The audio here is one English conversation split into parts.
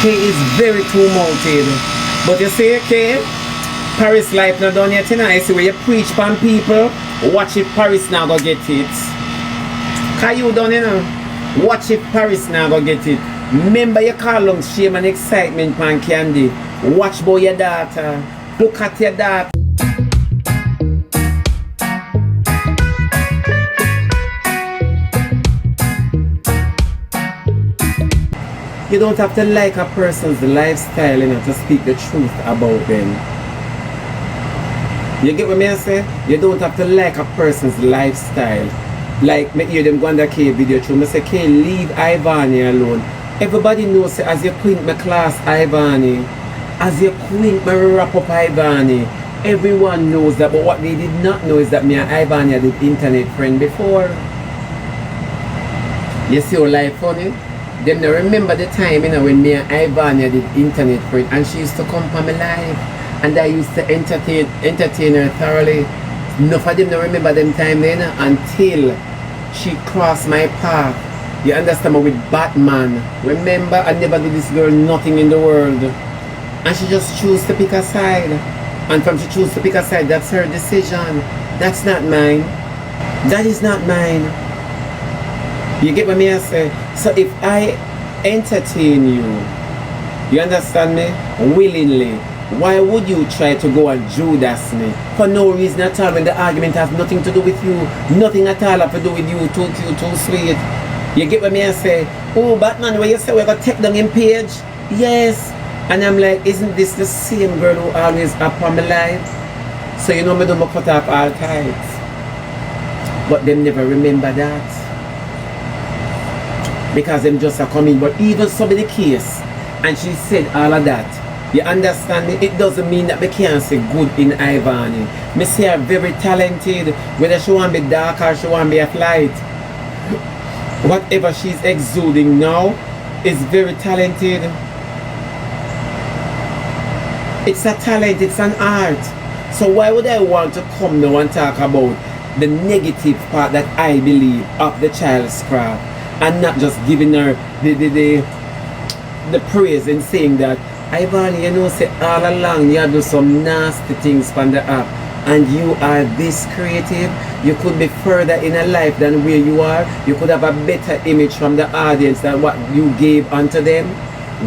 Kay is very two-mouthed. But you see, Kay, Paris life not done yet, you know. I see where you preach pan people, watch if Paris now go get it. Cause you done, you know. Watch if Paris now go get it. Remember you call them shame and excitement pan Candy. Watch about your daughter. Look at your daughter. You don't have to like a person's lifestyle, you know, to speak the truth about them. You get what me I say? You don't have to like a person's lifestyle. Like, me hear them go on the Kay video through. Me say, Kay, leave Ivani alone. Everybody knows, say, as you quint my class Ivani, as you quint my wrap up Ivani, everyone knows that. But what they did not know is that me and Ivani did internet friend before. You see how life funny? Them don't remember the time, you know, when me and Ivania did internet friend and she used to come for my life and I used to entertain her thoroughly. Enough of them don't remember them time then until she crossed my path. You understand me, with Batman. Remember, I never did this girl nothing in the world. And she just chose to pick a side. And from she chose to pick a side, that's her decision. That's not mine. That is not mine. You get what me I say? So if I entertain you, you understand me, willingly, why would you try to go and Judas me? For no reason at all, when the argument has nothing to do with you, nothing at all have to do with you, too cute, too sweet. You get what me I say? Oh, Batman, where you say we're going to take down him page? Yes. And I'm like, isn't this the same girl who always up on my life? So you know me do my cut off all tides. But them never remember that. Because them just are coming. But even so be the case, and she said all of that, you understand me? It doesn't mean that we can't say good in Ivani. Me say her very talented, whether she want to be dark or she want to be a light. Whatever she's exuding now is very talented. It's a talent, it's an art. So why would I want to come now and talk about the negative part that I believe of the child's craft? And not just giving her the praise and saying that, Ivani, you know, say all along you do some nasty things from the app and you are this creative. You could be further in a life than where you are. You could have a better image from the audience than what you gave unto them.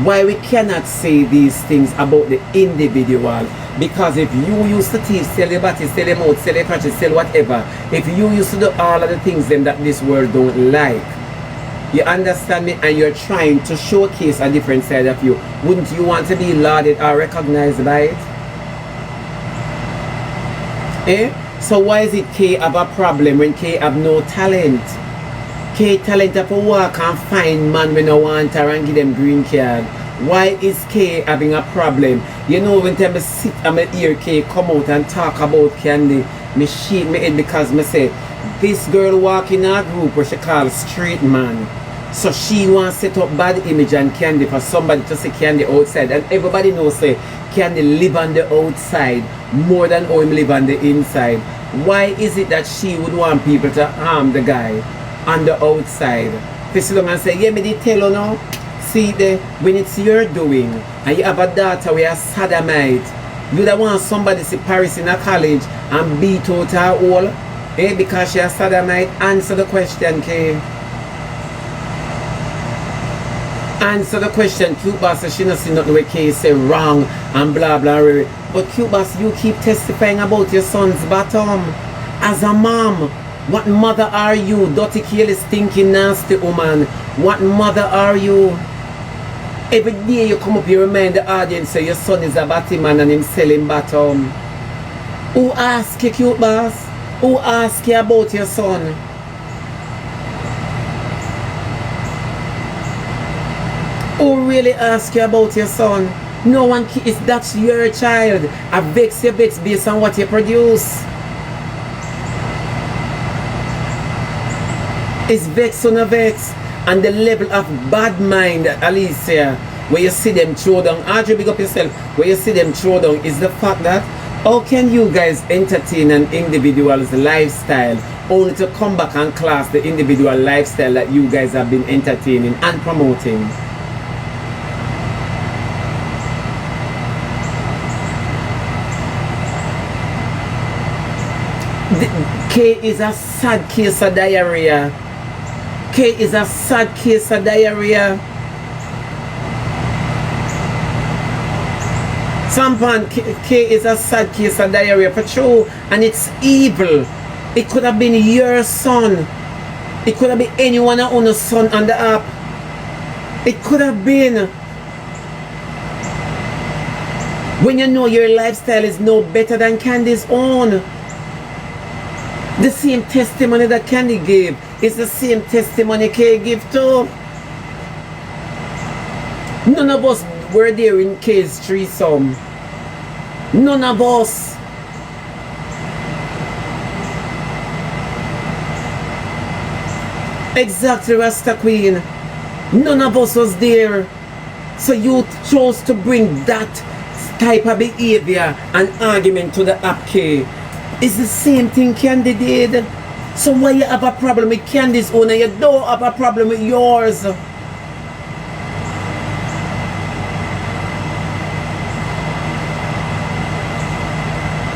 Why we cannot say these things about the individual? Because if you used to teach, sell your body, sell your mouth, sell your crutches, sell whatever, if you used to do all of the things them that this world don't like, you understand me, and you're trying to showcase a different side of you, wouldn't you want to be lauded or recognized by it? Eh? So why is it Kay have a problem when Kay have no talent? Kay talent to walk and find man when I want her and give them green card. Why is Kay having a problem? You know, when I sit and I hear Kay come out and talk about Candy, me shake my head because me say, this girl walk in a group where she calls street man. So she wants to set up bad image and Candy for somebody to say Candy outside. And everybody knows say Candy live on the outside more than how him live on the inside. Why is it that she would want people to harm the guy on the outside? They sit down and say, yeah, me did tell you now. See, when it's your doing and you have a daughter with a sodomite, you don't want somebody to see Paris in a college and beat out her all, eh? Because she a sodomite. Answer the question, Kay. Answer the question. Cute Boss says she not see nothing where Kay say wrong and blah blah. But Cute Boss, you keep testifying about your son's bottom. As a mom, what mother are you? Dirty, careless, stinking, nasty woman. What mother are you? Every day you come up, you remind the audience say your son is a batty man and him selling bottom. Who ask you, Cute Boss? Who ask you about your son? Who really ask you about your son? No one, that's your child. I vex you vex based on what you produce. It's vex on a vex. And the level of bad mind, Alicia, where you see them throw down, Audrey, big up yourself, where you see them throw down is the fact that how can you guys entertain an individual's lifestyle only to come back and class the individual lifestyle that you guys have been entertaining and promoting? Kay is a sad case of diarrhea. Kay is a sad case of diarrhea. Sampan, Kay is a sad case of diarrhea for true, and it's evil. It could have been your son. It could have been anyone on son on the app. It could have been. When you know your lifestyle is no better than Candy's own. The same testimony that Candy gave is the same testimony Kay gave too. None of us were there in Kay's threesome. None of us. Exactly, Rasta Queen. None of us was there. So you chose to bring that type of behavior and argument to the app, Kay. It's the same thing Candy did. So why you have a problem with Candy's own and you don't have a problem with yours?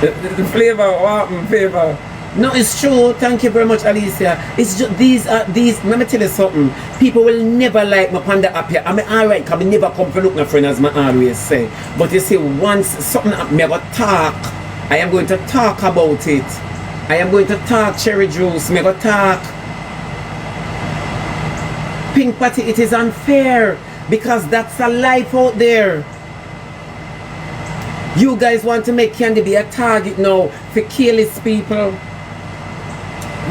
The flavor, what flavor? No, it's true. Thank you very much, Alicia. It's just these. Let me tell you something. People will never like me on the app here. I mean, alright, because I never come for look my friend, as I always say. But you see, once something me I go talk, I am going to talk about it. I am going to talk cherry juice. Me go talk. Pink Patty, it is unfair because that's a life out there. You guys want to make Candy be a target now for careless people.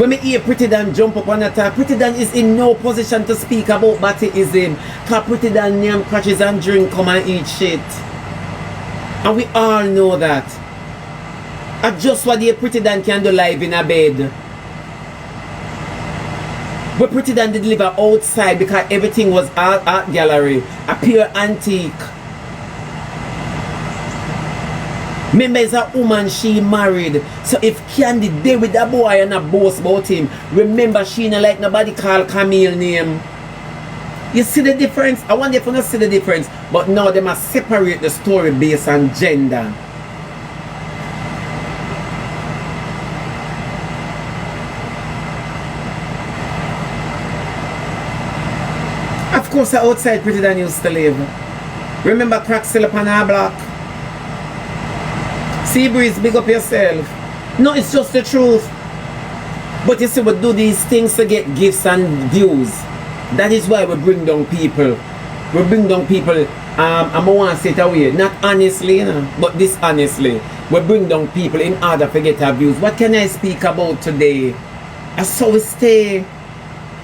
When me hear Prettydon jump up on attack, Prettydon is in no position to speak about Battyism. Because Prettydon name crashes and drink, come and eat shit. And we all know that. And just what the Prettydon can do live in a bed. But Prettydon did deliver outside because everything was art gallery. A pure antique. Remember, it's a woman she married. So if Candy there with a boy and a boast about him, remember she not like nobody call Camille name. You see the difference? I wonder if you not see the difference. But now they must separate the story based on gender. Of course, outside Prettydon used to live. Remember crack still upon her block? Sea Breeze, big up yourself. No, it's just the truth. But you see, we do these things to get gifts and views. That is why we bring down people. We bring down people, I want to say it away, not honestly, you know, but dishonestly. We bring down people in order to get our views. What can I speak about today? And so we stay.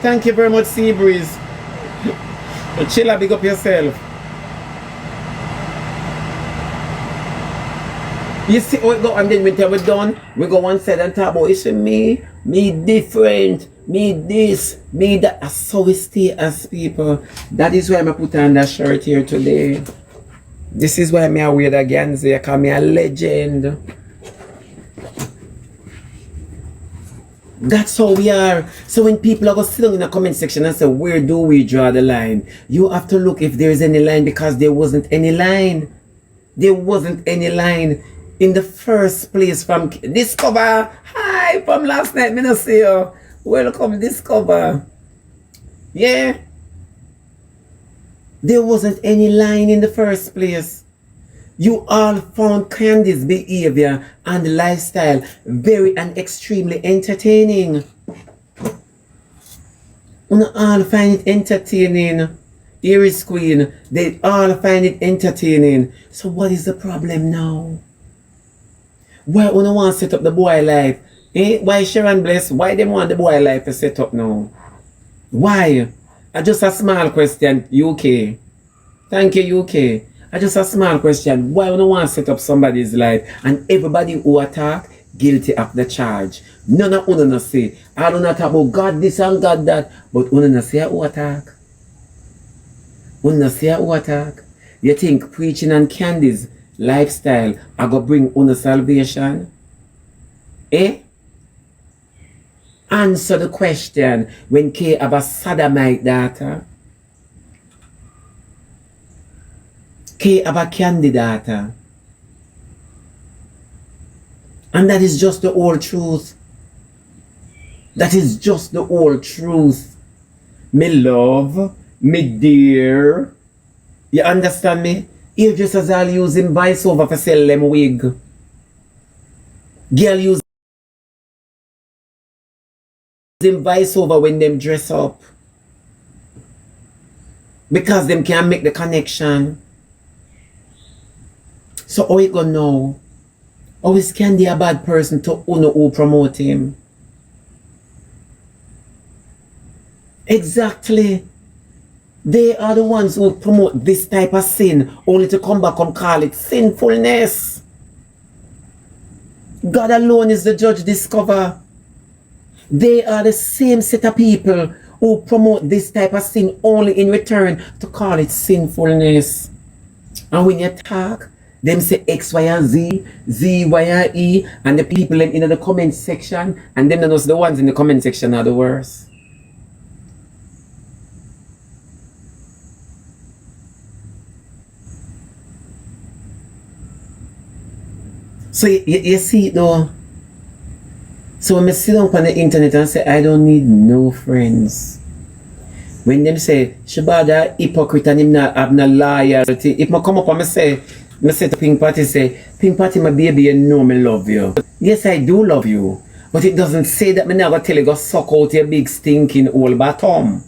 Thank you very much, Sea Breeze. Chilla, big up yourself. You see how it go, and then when we're done, we go one side and talk about it's me different, me this, me that. That's so we stay as people. That is why I put on that shirt here today. This is why I wear the Ganzi, because I'm a legend. That's how we are. So when people are going to sit down in the comment section and say, where do we draw the line? You have to look if there's any line, because there wasn't any line. There wasn't any line. In the first place from Discover. Hi, from last night, me no see you. Welcome, Discover. Yeah. There wasn't any line in the first place. You all found Candy's behavior and lifestyle very and extremely entertaining. You all find it entertaining. Iris Queen, they all find it entertaining. So what is the problem now? Why you don't want to set up the boy life? Eh? Why Sharon Bless? Why they want the boy life to set up now? Why? Just a small question, UK. Thank you, UK. Just a small question. Why you don't want to set up somebody's life and everybody who attack, guilty of the charge? None of you say, I don't talk about God this and God that, but you say who attack? You say who attack? You think preaching and Candy's lifestyle are going to bring on salvation? Eh? Answer the question. When Kay have a sodomite daughter, Kay have a Candy daughter, and that is just the whole truth. That is just the whole truth. Me love, me dear. You understand me? Hairdressers all using voice over for sell them wig. Girl using voice over when them dress up. Because them can't make the connection. So how it gonna know? How is Candy a bad person to who promote him? Exactly. They are the ones who promote this type of sin only to come back and call it sinfulness. God alone is the judge discover. They are the same set of people who promote this type of sin only in return to call it sinfulness. And when you talk, them say X, Y, and Z, Z, Y, and E, and the people in the comment section, and them those the ones in the comment section are the worst. So you see it though. So when I sit down on the internet and say I don't need no friends. When them say Shebada hypocrite and him not have no loyalty, if I come up and I say to Pink Patty say, Pink Patty my baby, you know me love you. Yes, I do love you. But it doesn't say that me never tell you go suck out your big stinking old bottom.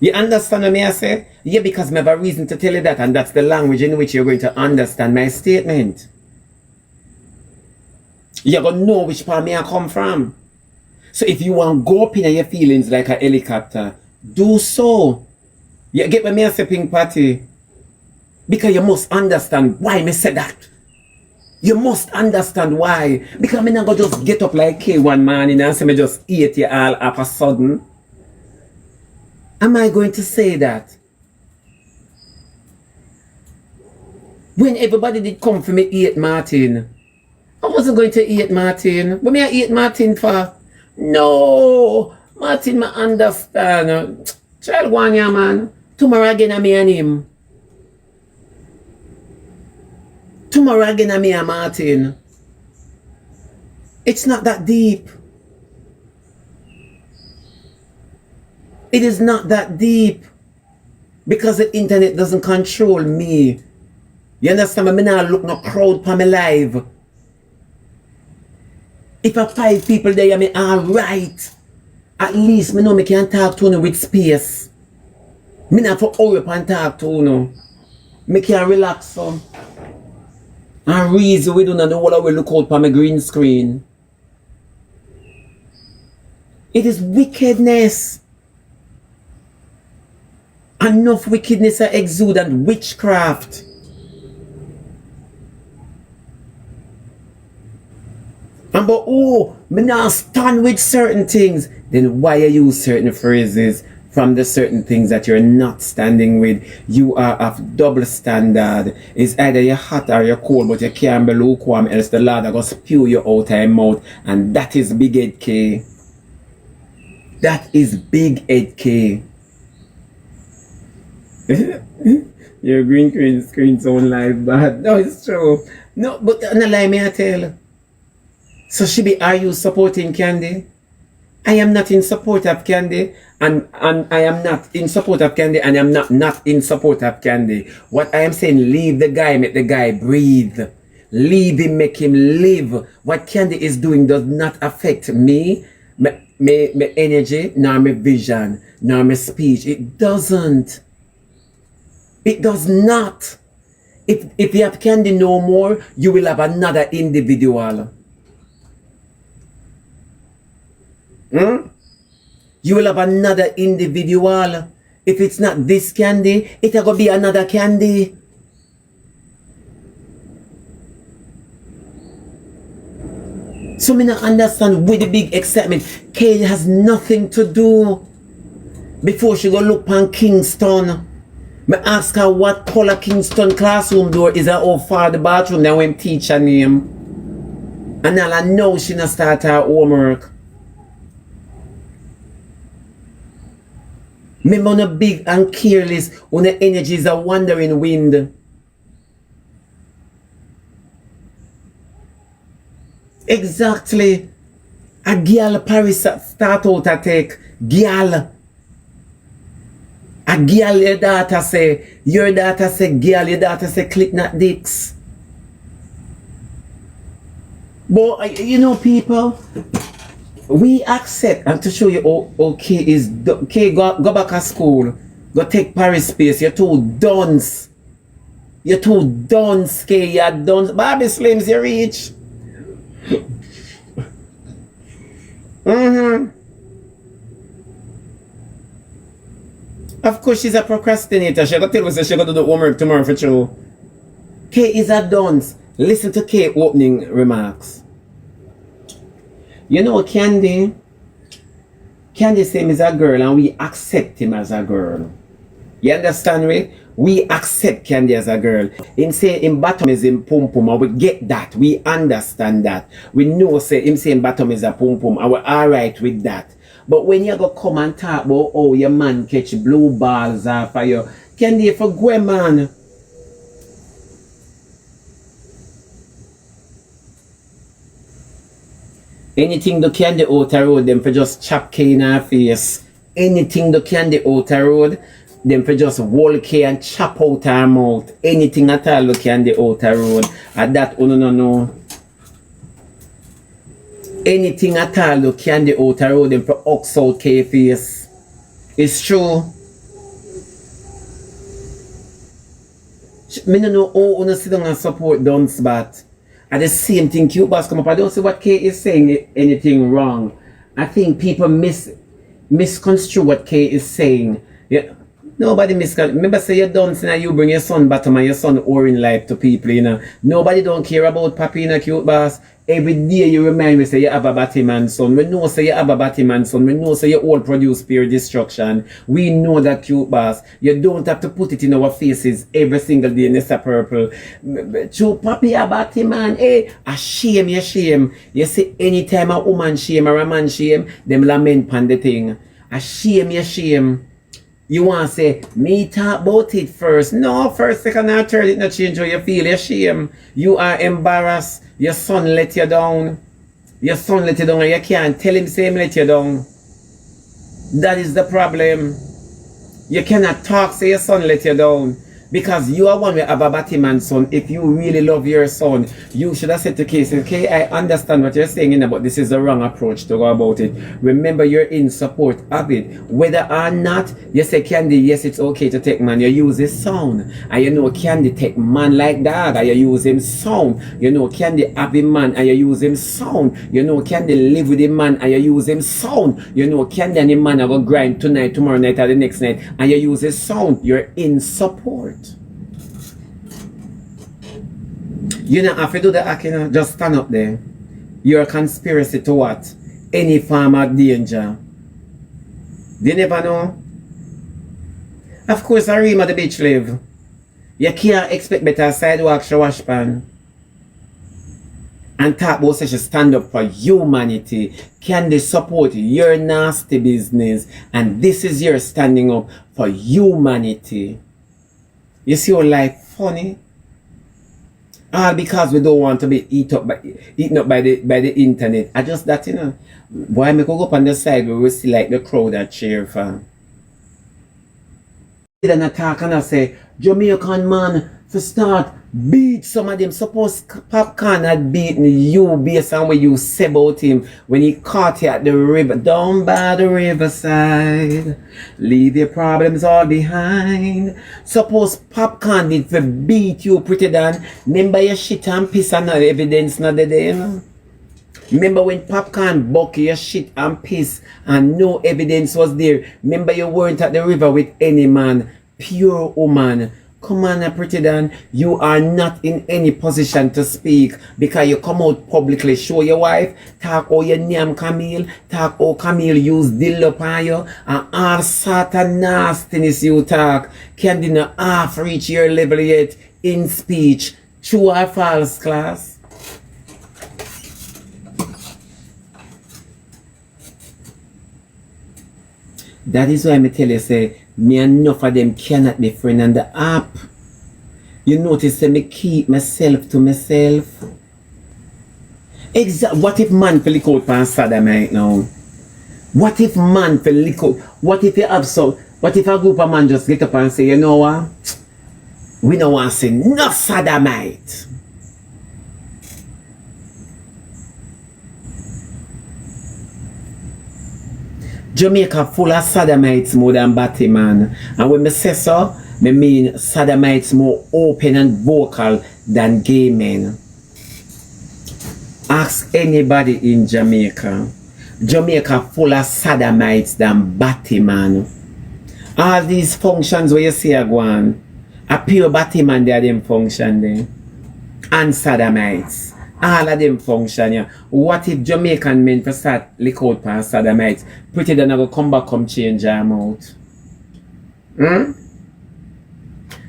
You understand what I say? Yeah, because I have a reason to tell you that, and that's the language in which you're going to understand my statement. You're going to know which part me I come from. So if you want to go up in your feelings like a helicopter, do so. You get what me I say, Pink Patty? Because you must understand why me say that. You must understand why. Because I'm not going to just get up like Kay one morning and say me just eat you all up a sudden. Am I going to say that? When everybody did come for me eat Martin, I wasn't going to eat Martin. What me I eat Martin for? No, Martin, I understand. Child one ya man. Tomorrow again I me and him. Tomorrow again I me and Martin. It's not that deep. It is not that deep. Because the internet doesn't control me. You understand? I now look no crowd for my live. If I 5 people there, I mean, alright. At least me know me can talk to you with space. Me not for hurry up and talk to you. Me can relax some. And reason we do not know what I will look out for my green screen. It is wickedness. Enough wickedness are exude and witchcraft. And but me not stand with certain things. Then why you use certain phrases from the certain things that you're not standing with? You are of double standard. It's either you're hot or you're cold, but you can't be lukewarm, else the Lord will spew you out of your mouth. And that is big head K. That is big head K. Your green screen sound like bad. No, it's true. No, but no lie me I tell. So Shebby, are you supporting Candy? I am not in support of Candy, and I am not in support of Candy, and I'm not in support of Candy. What I am saying, leave the guy, make the guy breathe. Leave him, make him live. What Candy is doing does not affect me, my energy, nor my vision, nor my speech. It doesn't. It does not. If you have Candy no more, you will have another individual. You will have another individual. If it's not this Candy, it'll go be another Candy. So me not understand with the big excitement. Kay has nothing to do. Before she go look on Kingston, me ask her what color Kingston classroom door is and how far the bathroom that when teacher name. And all I know she not start her homework. Remember on a big and careless, when the energy is a wandering wind. Exactly. A girl Paris start out to take girl. A girl your daughter say girl, your daughter say click not dicks. But you know people, we accept, and to show you how Kay is, Kay go back to school, go take Paris space, you're too dunce. You're too dunce, Kay, you're dunce. Barbie Slims, you reach. Of course, she's a procrastinator. She got to tell us she got to do homework tomorrow for sure. Kay is a dunce. Listen to Kay opening remarks. You know, Candy say him is a girl and we accept him as a girl. You understand me? We accept Candy as a girl. Him say him bottom is in pum pum, and we get that. We understand that. We know say him say him bottom is a pum pum, and we're alright with that. But when you go come and talk about oh your man catch blue balls off of you, Candy for go man. Anything the Candy out the road, them for just chop Kay in her face. Anything the Candy out the road, them for just walk Kay and chop out her mouth. Anything at all the Candy out the road. At that, oh no. Anything at all the Candy out the road, them for ox out Kay face. It's true. Me no know how you sit down and support Dunce Bat. At the same thing, cute boss come up. I don't see what Kay is saying anything wrong. I think people misconstrue what Kay is saying. Yeah. Nobody misconstrue. Remember say you're done and you bring your son bottom and your son orange life to people, you know. Nobody don't care about papi in a cute boss. Every day you remind me say you have a Batman son. We know say you have a Batman son. We know say you all produce pure destruction. We know that cute boss. You don't have to put it in our faces every single day in Mr. Purple. True papi a Batman. Hey, a shame, you shame. You see anytime a woman shame or a man shame, them lament pan the thing. A shame, you shame. You want to say, me talk about it first. No, first, second, or third, it not change how you feel. You shame. You are embarrassed. Your son let you down. Your son let you down and you can't tell him same let you down. That is the problem. You cannot talk say your son let you down. Because you are one way of a Batman son. If you really love your son, you should have said to Kay, okay, I understand what you're saying, but this is the wrong approach to go about it. Remember, you're in support of it. Whether or not you say Candy, yes, it's okay to take man, you use his sound. And you know Candy take man like dog, and you use him sound. You know Candy have him man, and you use him sound. You know Candy live with him man, and you use him sound. You know Candy and him man are going to grind tonight, tomorrow night, or the next night, and you use his sound. You're in support. You know, if you do the act, you know, just stand up there. You're a conspiracy to what? Any form of danger. Do you never know? Of course, I ream at the beach live. You can't expect better sidewalk show wash pan. And talk about such a stand up for humanity. Can they support your nasty business? And this is your standing up for humanity. You see your life funny? All because we don't want to be eaten up by the internet. I just that, you know. Why me go up on the side where we see like the crowd that cheer for? Then I talk and I say, Jamaican man, for start, beat some of them. Suppose Popcorn had beaten you based on what you say about him when he caught you at the river, down by the riverside. Leave your problems all behind. Suppose Popcorn did for beat you Prettydon. Remember your shit and piss and no evidence not there, you know? Remember when Popcorn buck your shit and piss and no evidence was there? Remember you weren't at the river with any man, pure woman. Come on, Prettydon, you are not in any position to speak because you come out publicly, show your wife, talk how your name Camille, talk how Camille use dildo on you, and all sort of nastiness you talk. Can't not half reach your level yet in speech. True or false, class? That is why I tell you, say, me enough of them cannot be friend on the app. You notice that me keep myself to myself. What if man feel lick out pan sodomite now? What if man feel lick out? What if you have so? What if a group of man just get up and say, you know what? We don't want to see no sodomite. Jamaica full of sodomites more than batty man. And when I say so, I mean sodomites more open and vocal than gay men. Ask anybody in Jamaica. Jamaica full of sodomites than batty man. All these functions where you see are going, a pure batty man they are them function there. And sodomites. All of them function, yeah. What if Jamaican men for start lick out past sodomites? Prettydon go come back, come change her mouth.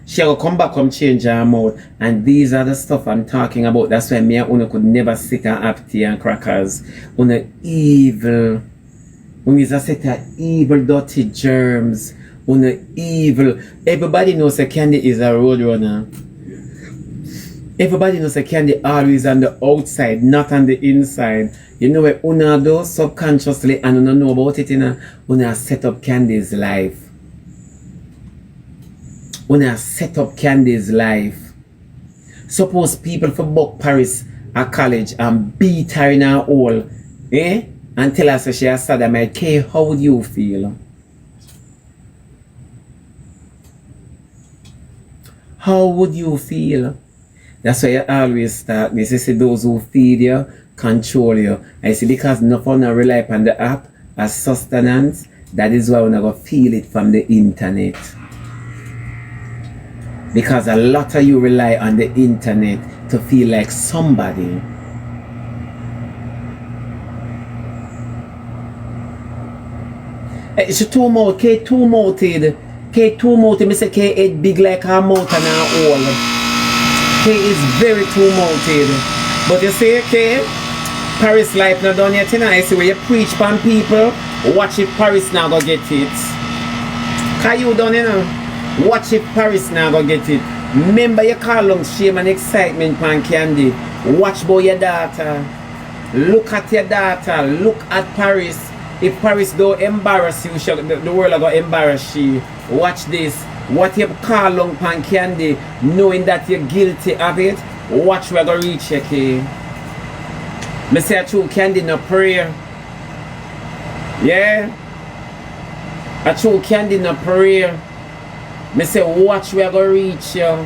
She will come back, come change her mouth. And these are the stuff I'm talking about. That's why me and Una could never sit and have tea and crackers. Una evil. Una is a set of evil, dirty germs. Una evil. Everybody knows that Candy is a roadrunner. Everybody knows that Candy always on the outside, not on the inside. You know what Una do subconsciously and Una know about it, you know? Una set up Candy's life. Una set up Candy's life. Suppose people for buck Paris at college and beat her in her hole, eh? And tell her so she has sodomite. Kay, how would you feel? How would you feel? That's why you always start this. You see those who feed you, control you. I see because nothing rely upon the app as sustenance, that is why we're not going to feel it from the internet. Because a lot of you rely on the internet to feel like somebody. It's too much, Kay too mouthed. Kay too mouthed. Me say Kay head big like her mouth and her hole. Kay is very too mouthed. But you see, Kay, Paris life not done yet, you know. I see where you preach pan people, watch if Paris now go get it. Cause you done, you know. Watch if Paris now go get it. Remember you call them shame and excitement pan Candy. Watch about your daughter. Look at your daughter. Look at Paris. If Paris don't embarrass you, the world will go embarrass you. Watch this. What you call on pan Candy, knowing that you're guilty of it, watch where go reach you, Kay. Me say a true Candy no prayer. Yeah? A true Candy no prayer. Me say watch where go reach you.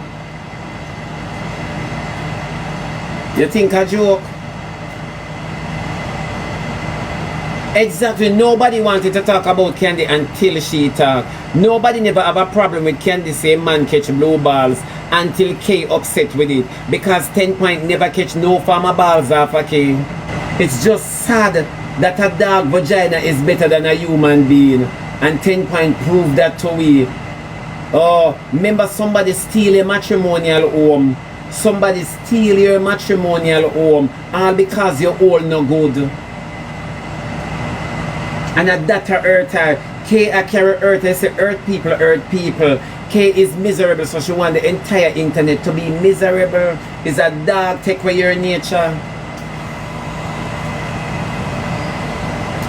You think a joke? Exactly. Nobody wanted to talk about Candy until she talked. Nobody never have a problem with Candy say man catch blue balls until Kay upset with it. Because 10 point never catch no farmer balls off a Kay. It's just sad that a dog vagina is better than a human being. And 10 point prove that to we. Oh, remember somebody steal your matrimonial home. Somebody steal your matrimonial home. All because you're all no good. And at that hurt her. Kay a carry hurt. I say hurt people, hurt people. Kay is miserable, so she want the entire internet to be miserable. Is a dog take away your nature?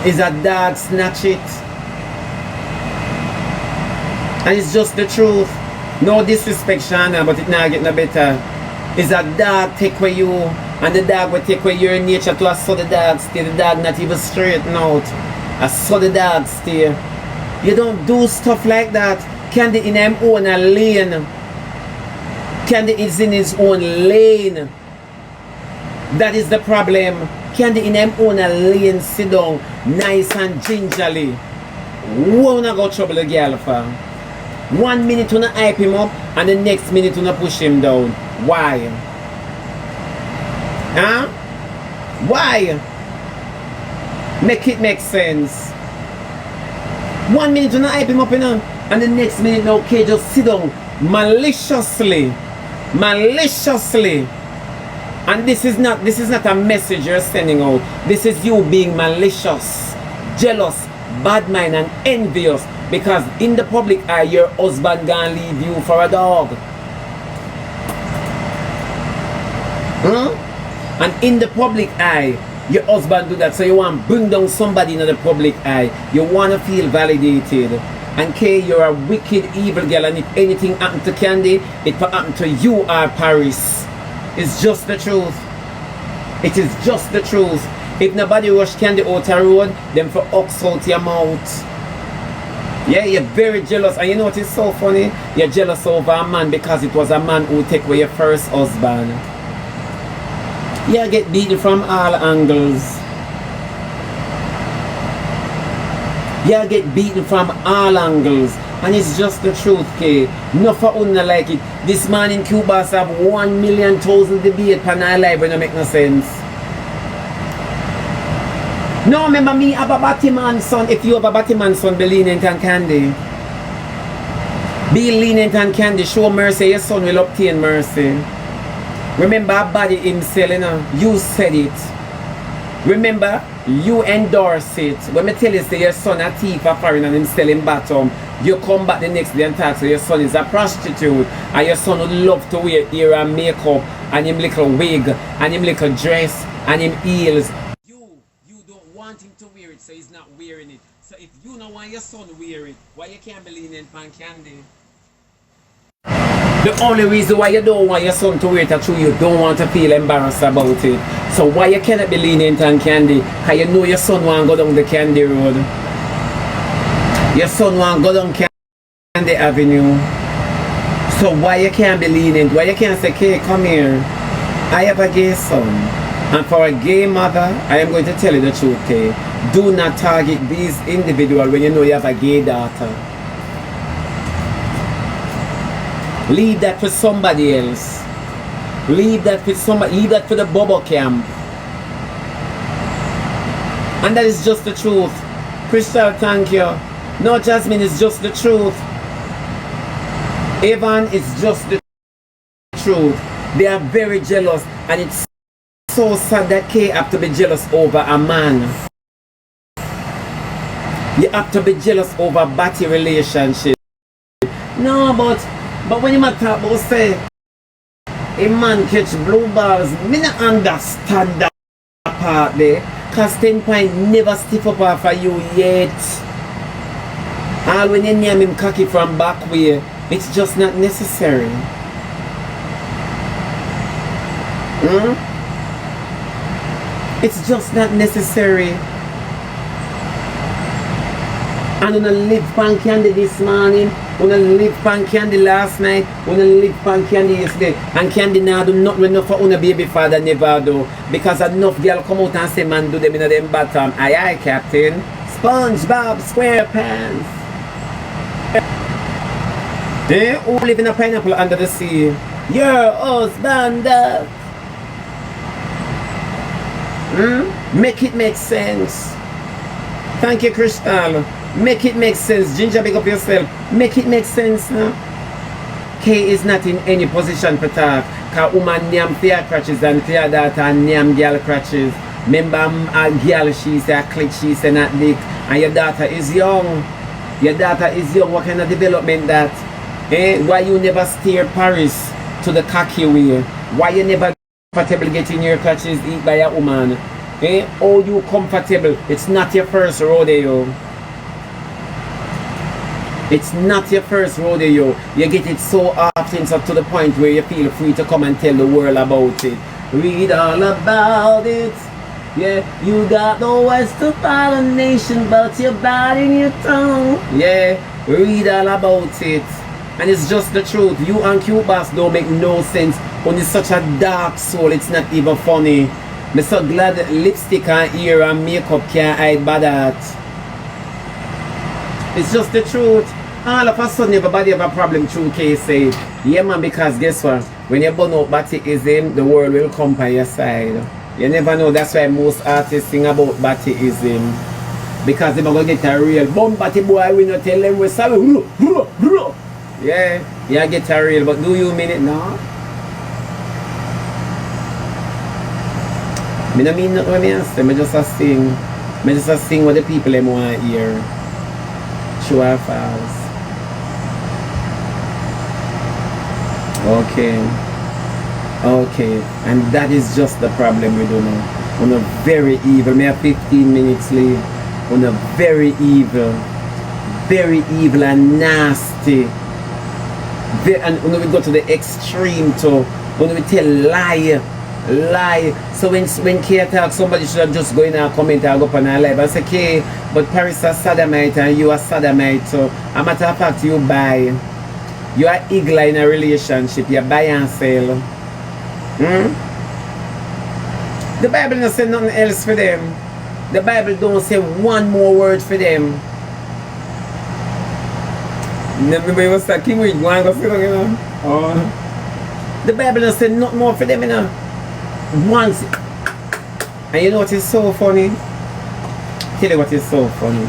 Is a dog snatch it? And it's just the truth. No disrespect, Shana, but it not get no better. Is a dog take away you, and the dog will take away your nature to a so the dog stay. The dog not even straighten out. I saw the dog stay. You don't do stuff like that. Candy in his own lane. Candy is in his own lane. That is the problem. Candy in his own lane, sit down, nice and gingerly. Wanna go trouble the girl for? 1 minute to hype him up, and the next minute to push him down. Why? Huh? Why? Make it make sense. 1 minute to hype him up, you know, and the next minute now Kay just sit down maliciously. And this is not a message you're sending out. This is you being malicious, jealous, bad mind and envious because in the public eye your husband gonna leave you for a dog. Huh? And in the public eye, your husband do that, so you want to bring down somebody in the public eye. You want to feel validated. And Kay, you're a wicked, evil girl, and if anything happened to Candy, it will happen to you or Paris. It's just the truth. It is just the truth. If nobody rush Candy out the road, then for ox out your mouth. Yeah, you're very jealous. And you know what is so funny? You're jealous over a man because it was a man who took away your first husband. You get beaten from all angles. You get beaten from all angles. And it's just the truth, Kay. No for una like it. This man in Cuba have 1,000,000 debate on our life when it make no sense. No, remember me have a Batman son. If you have a Batman son, be lenient and Candy. Be lenient and Candy. Show mercy. Your son will obtain mercy. Remember a body himself, you know. You said it. Remember, you endorse it. When me tell you say your son a thief, a foreign, and him selling bottom, you come back the next day and talk so your son is a prostitute, and your son would love to wear hair and makeup, and him little wig, and him little dress, and him heels. You don't want him to wear it, so he's not wearing it. So if you don't want your son wear it, why you can't be lenient on Candy? The only reason why you don't want your son to wear it is true you don't want to feel embarrassed about it. So why you cannot be lenient on Candy? Because you know your son want to go down the Candy road. Your son want to go down Candy Avenue. So why you can't be lenient? Why you can't say, "Kay, come here. I have a gay son. And for a gay mother, I am going to tell you the truth, Kay. Do not target these individuals when you know you have a gay daughter. Leave that for somebody else. Leave that for somebody. Leave that for the bubble camp." And that is just the truth. Crystal, thank you. No, Jasmine, it's just the truth. Evan, it's just the truth. They are very jealous, and it's so sad that Kay have to be jealous over a man. You have to be jealous over a batty relationship. No, but when you talk about say a man catch blue balls, me not understand that part there. Cause 10 point never stiff up off of you yet. All when you name him cocky from back way, it's just not necessary. It's just not necessary. And when I live pan Candy this morning, when I live pan Candy last night, when I live pan Candy yesterday, and Candy now do not enough for una baby father never do. Because enough girl come out and say man do them in them bottom. Aye aye, Captain. SpongeBob SquarePants. They who live in a pineapple under the sea. Your husband. Make it make sense. Thank you, Crystal. Make it make sense. Ginger, big up yourself. Make it make sense, huh? Kay is not in any position for talk. Cause woman name fair crutches and fair daughter name girl crutches. Remember a girl, she say a click, she say not dick. And your daughter is young. Your daughter is young. What kind of development that? Why you never steer Paris to the cocky way? Why you never comfortable getting your crutches eat by a woman? Oh, you comfortable. It's not your first rodeo. It's not your first rodeo. You get it so often, so to the point where you feel free to come and tell the world about it. Read all about it. Yeah, you got no words to pollination, but you're biting your tongue. Yeah, read all about it. And it's just the truth. You and Q-Boss don't make no sense. Only such a dark soul, it's not even funny. I'm so glad that lipstick and ear and makeup can't hide by that. It's just the truth. All of a sudden everybody have a problem through Kay. Yeah man, because guess what? When you burn out Battyism, the world will come by your side. You never know, that's why most artists sing about Battyism. Because they're going to get a real bum Batty boy, we not tell them we're sorry. Yeah, yeah, get a real, but do you mean it now? I don't mean nothing when I say, I just sing. I just sing what the people them want to hear. True or false? Okay. Okay, and that is just the problem we do now. On a very evil, may have 15 minutes leave. On a very evil and nasty. And when we go to the extreme too, when we tell lie. So when Kay talk, somebody should have just go in and comment and go up on our live and say, Kay, but Paris a sodomite and you a sodomite, so a matter of fact you buy. You are eagle in a relationship, you buy and sell. The Bible don't say nothing else for them. The Bible don't say one more word for them. Nobody was like, King, we go and go sit down, you know. Oh. The Bible don't say nothing more for them, you know. Once. And you know what is so funny? Tell you what is so funny.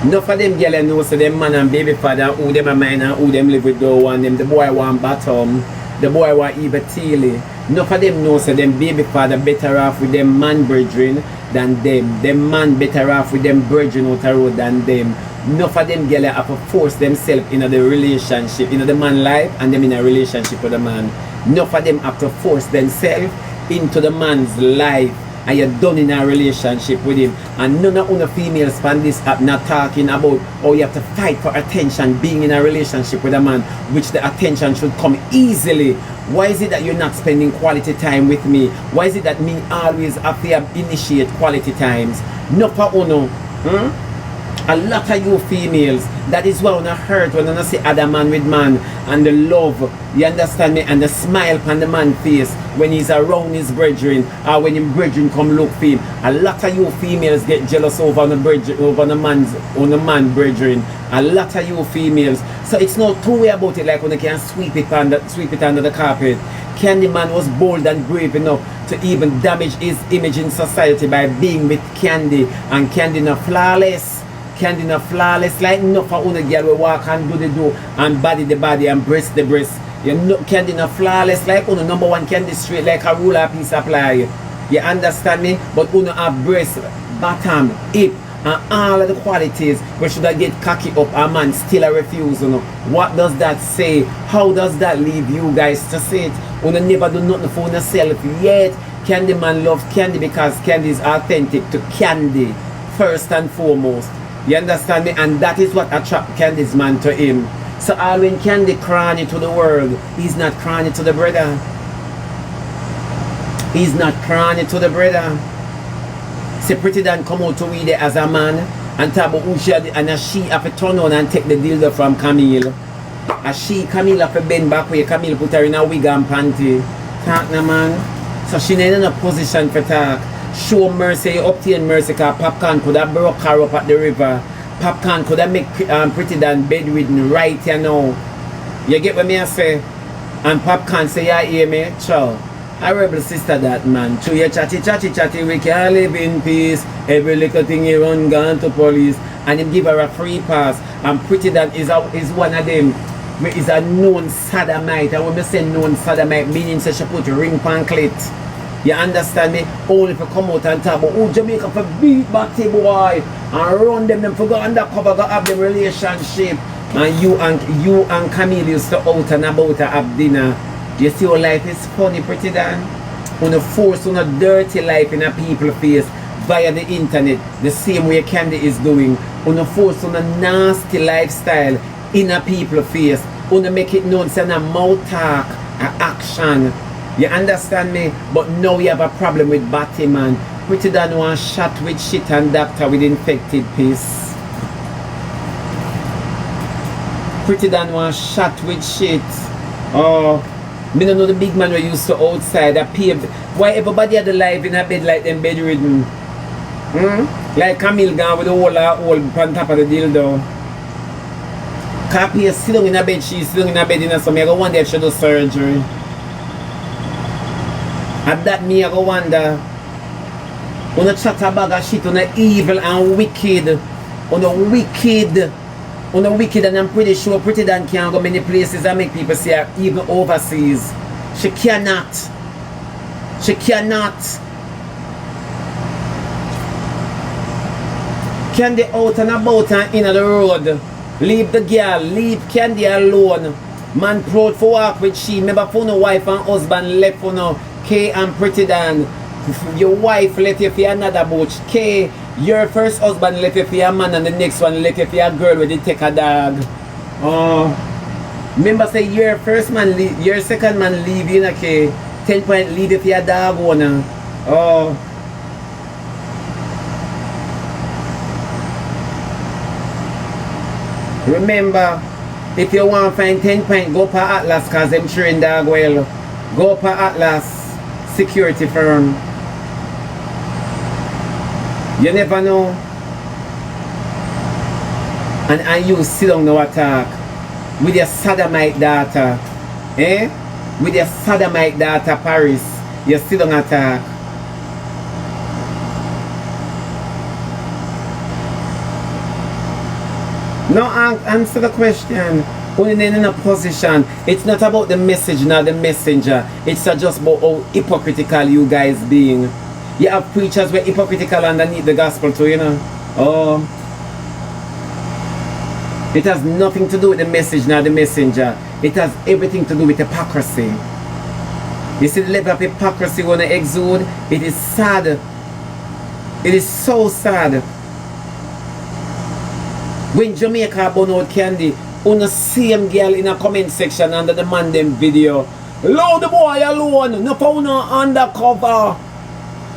Enough of them girls know so them man and baby father, who them a mind and who them live with go one them. The boy want bottom. The boy want even teely. Enough of them know so them baby father better off with them man brethren than them. Them man better off with them brethren out the road than them. Enough of them girls have to force themselves in the relationship, in the man life, and them in a relationship with the man. Enough of them have to force themselves into the man's life, and you're done in a relationship with him. And none of the females from this app not talking about how you have to fight for attention being in a relationship with a man, which the attention should come easily. Why is it that you're not spending quality time with me? Why is it that me always have to initiate quality times? No for uno. A lot of you females, that is why when I hurt when I see other man with man and the love, you understand me, and the smile on the man face when he's around his brethren or when his brethren come look for him. A lot of you females get jealous over the man brethren. A lot of you females. So it's not too way about it like when they can sweep it under the carpet. Candyman was bold and brave enough to even damage his image in society by being with Candy, and Candy not flawless. Candy not flawless like enough for una girl we walk and do the do and body the body and breast the breast. You know, Candy not flawless like una number one Candy straight like a ruler piece of ply. You understand me? But una have breast, bottom, hip, and all of the qualities we should have get cocky up a man still a refuse. You know. What does that say? How does that leave you guys to say it? Una never do nothing for yourself yet. Candy man loves Candy because Candy is authentic to Candy first and foremost. You understand me? And that is what attracts Candy's man to him. So all when Candy crying to the world, he's not crying to the brother. He's not crying to the brother. See, Prettydon come out to we there as a man and talk about who she had, and she have to turn on and take the dildo from Camille. Camille have to bend back where Camille put her in a wig and panty. Talk na man. So she not in a position for talk. Show mercy, obtain mercy, because Popcorn could have broke her up at the river. Popcorn could have make Prettydon bedridden right here now. You get what me I say? And Popcorn say, yeah, hear me? Chow. A rebel sister that man. Through your chatty, we can't live in peace. Every little thing you run gone to police. And him give her a free pass. And Prettydon is one of them. Is a known sodomite. And when I say known sodomite, meaning say she put ring pan clit. You understand me? Only if you come out and talk about who Jamaica for beat Batty boy and run them for go undercover, go have them relationship. And you and Camille used to out and about to have dinner. You see how life is funny, Prettydon? On a force on a dirty life in a people's face via the internet, the same way Candy is doing. On a force on a nasty lifestyle in a people's face. On a make it known, say a mouth talk, a action. You understand me? But now you have a problem with Batty man. Prettydon want shot with shit and doctor with infected piece. Prettydon want shot with shit. Oh, me don't know the big man we used to outside that paved. Why everybody had the life in a bed like them bedridden? Like Camille gone with the whole on top of the dildo. Copy is sitting in a bed, she's sitting in a bed in a so I go wonder if she do surgery. At that me I go wonder, on a chat a bag of shit, on a evil and wicked, and I'm pretty sure Prettydon can't go many places and make people say her even overseas. She cannot. Candy out and about and in the road. Leave the girl, leave Candy alone. Man proud for walk with she. Remember for no wife and husband left for no Kay and Prettydon. Your wife left you for another butch. Kay, your first husband left you for a man and the next one left you for a girl with the take a dog. Oh. Remember say your first man leave, your second man leave you, okay? 10 point leave you for a dog owner. Oh. Remember, if you want to find 10 point, go for Atlas cause them train dog well. Go for Atlas security firm. You never know. And you sit down now attack with your sodomite daughter. Eh? With your sodomite daughter Paris. You sit down attack. No, answer the question. Only in a position. It's not about the message, not the messenger. It's just about how hypocritical you guys being. You have preachers where hypocritical underneath the gospel too, you know. Oh. It has nothing to do with the message, not the messenger. It has everything to do with hypocrisy. You see the level of hypocrisy when it exude, it is sad. It is so sad. When Jamaica burn out candy, on the same girl in a comment section under the man them video. Load the boy alone, no phone undercover.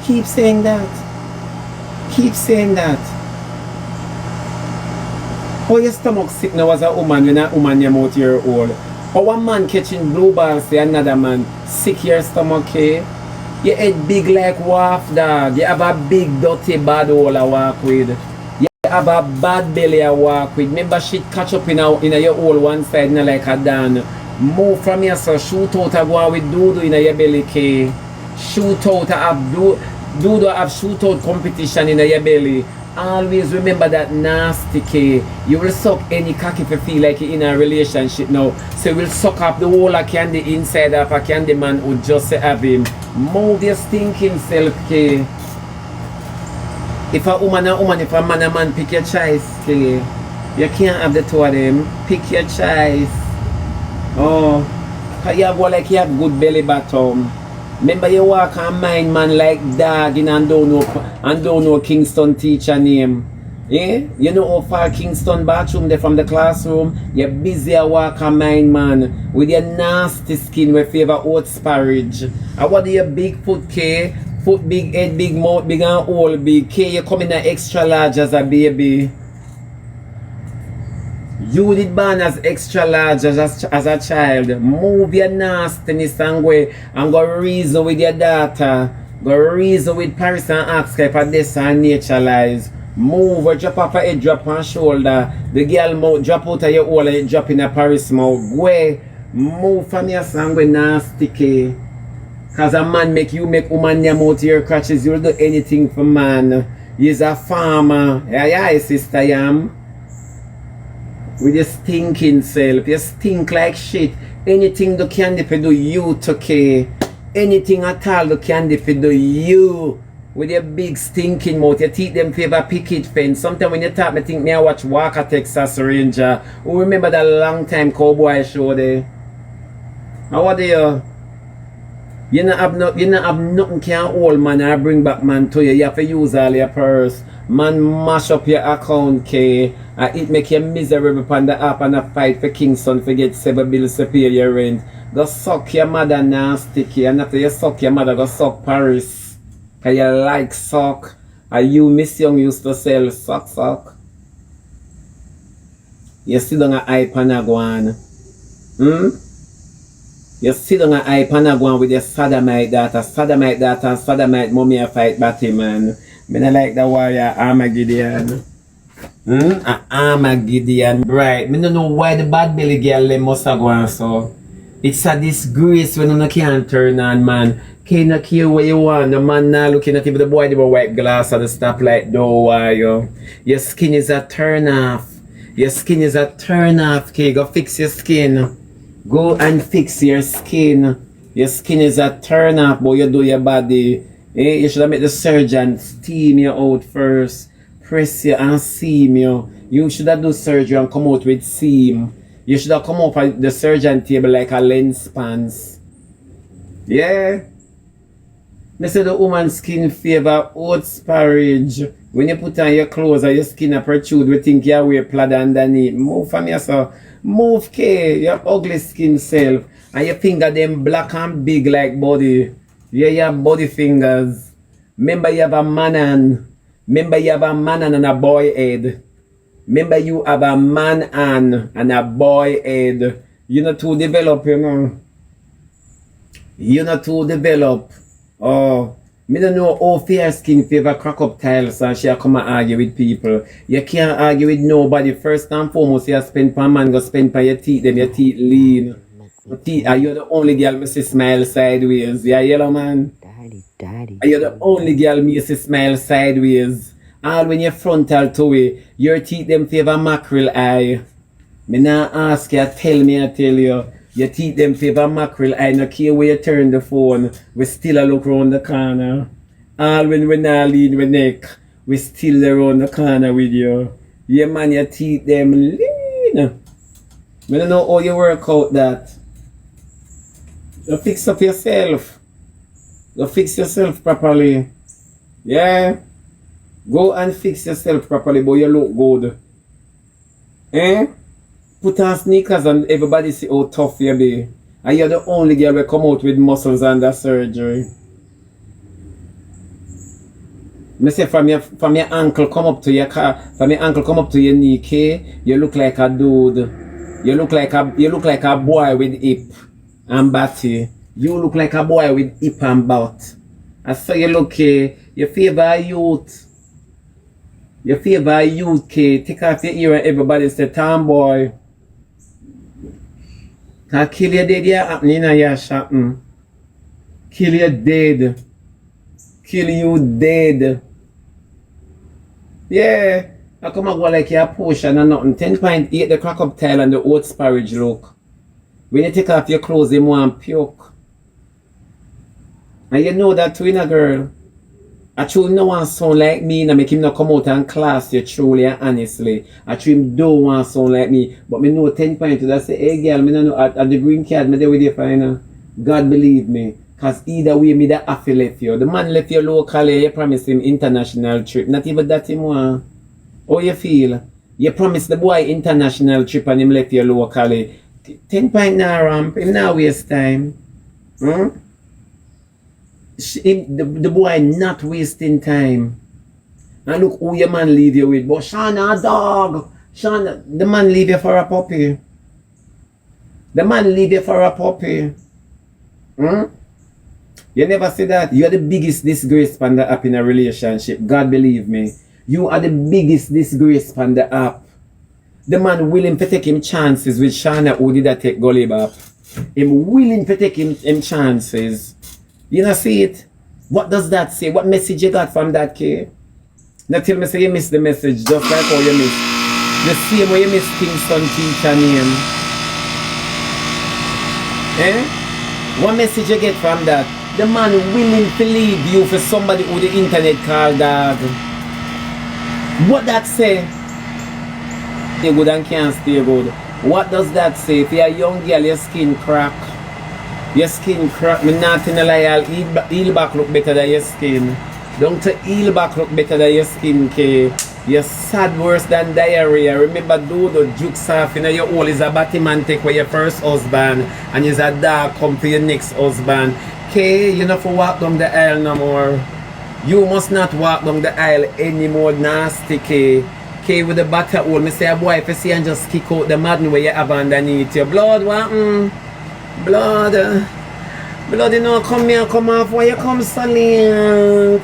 Keep saying that. Keep saying that. How your stomach sick now as a woman when a woman your mouth year old? How a man catching blue balls say another man sick your stomach, eh? Your head big like waff dog. You have a big dirty bad hole I walk with. You have a bad belly I walk with. Remember shit catch up in your hole one side not like a dan. Move from here so shoot out a go on with doodoo in your belly, K. Shoot out have doodoo have shoot out competition in your belly. Always remember that nasty K. You will suck any cock if you feel like you're in a relationship now. So you will suck up the whole of candy inside of a candy man who just have him. Move your stinking self, K. If a woman a woman, if a man a man, pick your choice, K. You can't have the two of them. Pick your choice. Oh. You have like you have good belly bottom. Remember you walk and mind man like dog in and don't know Kingston teacher name. Eh? You know how far Kingston bathroom there from the classroom? You're busy a walk and mind man with your nasty skin with favor oat sparage. And what do your big foot K? Foot big, head big, mouth big and all big. K you come in a extra large as a baby. You did born as extra large as a child. Move your nastiness and go reason with your daughter. Go reason with Paris and ask her for this and nature lies. Move or drop off her head, drop on shoulder. The girl mouth drop out of your hole and drop in a Paris mouth. Go move from your sangue nasty K. Cause a man make you make woman your mouth your crutches. You'll do anything for man. He's a farmer. Yeah, sister yam. With your stinking self, you stink like shit. Anything the candy for do you to K. Anything at all the candy for do you. With your big stinking mouth, you teeth them favor picket fence. Sometimes when you talk, I think me I watch Walker Texas Ranger. Who remember that long time cowboy show there? How are they? You not have nothing can hold man or bring back man to you. You have to use all your purse. Man mash up your account, K. And it make you miserable upon the app and a fight for Kingston to get 7 bills to pay your rent. Go suck your mother nasty, K. And after you suck your mother, go suck Paris. Cause you like suck. And you Miss Young used to sell suck. You sit down at Hypocrisy. You sit down at Hypocrisy with your sodomite daughter and sodomite mommy a fight batty man. Me not like the warrior Armageddon. Armageddon. Right. Me don't know why the bad belly girl they must have gone so. It's a disgrace when you can't turn on man. Can't not care what you want. The man now looking at you with the boy with white glass at the stoplight door why you. Your skin is a turn off. Your skin is a turn off, K. Go fix your skin. Go and fix your skin. Your skin is a turn off, but you do your body. Eh, you should have made the surgeon steam you out first. Press you and seam you. You should have do surgery and come out with seam. You should have come up at the surgeon table like a lens pants. Yeah. Me say the woman's skin favor oats porridge. When you put on your clothes and your skin a protrude, we think you wear plaid underneath. Move from yourself. Move, K, your ugly skin self. And your finger them black and big like body. Yeah, your body fingers. Remember you have a man and a boy head. Remember you have a man and a boy head. You're not too develop, you know. You're not too develop. Oh, me don't know how fair skin favor crack up tiles and she come and argue with people. You can't argue with nobody. First and foremost, you spend per man, go spend per your teeth, them your teeth lean. Your teeth, you're the only girl me see smile sideways. Yeah, yellow man. Daddy. You're the only girl me see smile sideways. All when you're frontal to it, your teeth them favor mackerel eye. Me not ask you, tell me, I tell you. Your teeth them favor mackerel eye. No care where you turn the phone, we still a look round the corner. All when we not lean with neck, we still around the corner with you. Yeah man, your teeth them lean. Me don't know how you work out that. You fix up yourself. You fix yourself properly. Yeah. Go and fix yourself properly, but you look good. Eh? Put on sneakers and everybody see how tough you be. And you're the only girl will come out with muscles under surgery. Me say from your ankle come up to your car, from your ankle come up to your knee, K, you look like a dude. You look like a boy with hip and body. You look like a boy with hip and butt. I saw you look, K, you favor youth. You favor youth, K. Take off your ear and everybody say tomboy. Cause kill you dead, yeah, happening in your shopping. Kill you dead. Kill you dead. Yeah. I come and go like your potion and nothing. 10.8 the crack up tile and the oats porridge look. When you take off your clothes, they want puke. And you know that too, girl. I truly no one sound like me and make him not come out and class you truly and honestly. I truly him don't want sound like me. But me know 10.2 that say, hey girl, me no know at the green card, me there with you for God believe me. Cause either way me that affiliate left you. The man left you locally, you promise him international trip. Not even that him want. How you feel? You promised the boy international trip and him left you locally. 10 point now ramp, him now waste time. The boy not wasting time. And look who your man leave you with. But Shana dog. Shana, the man leave you for a puppy. The man leave you for a puppy. You never see that. You are the biggest disgrace on the app in a relationship. God believe me. You are the biggest disgrace on the app. The man willing to take him chances with Shana who did that take gully back. Him willing to take him chances. You know see it? What does that say? What message you got from that kid? Now tell me say you missed the message just like how you missed. The same way you missed Kingston teacher name. What message you get from that? The man willing to leave you for somebody who the internet called dog. What that say? Stay good and can't stay good. What does that say? If you're a young girl, your skin crack. Your skin crack. Me not in a lie, heel back look better than your skin. Don't to heel back look better than your skin, K. You're sad worse than diarrhea. Remember, do the jukes off. You know, your hole is a batman take with your first husband. And you's a dog come to your next husband. K, you not for walk down the aisle no more. You must not walk down the aisle anymore, nasty K. K with the butter hole. Me say a boy if you see and just kick out the madden where you have underneath your blood, what? Blood, you know, come here, come off, why you come so late?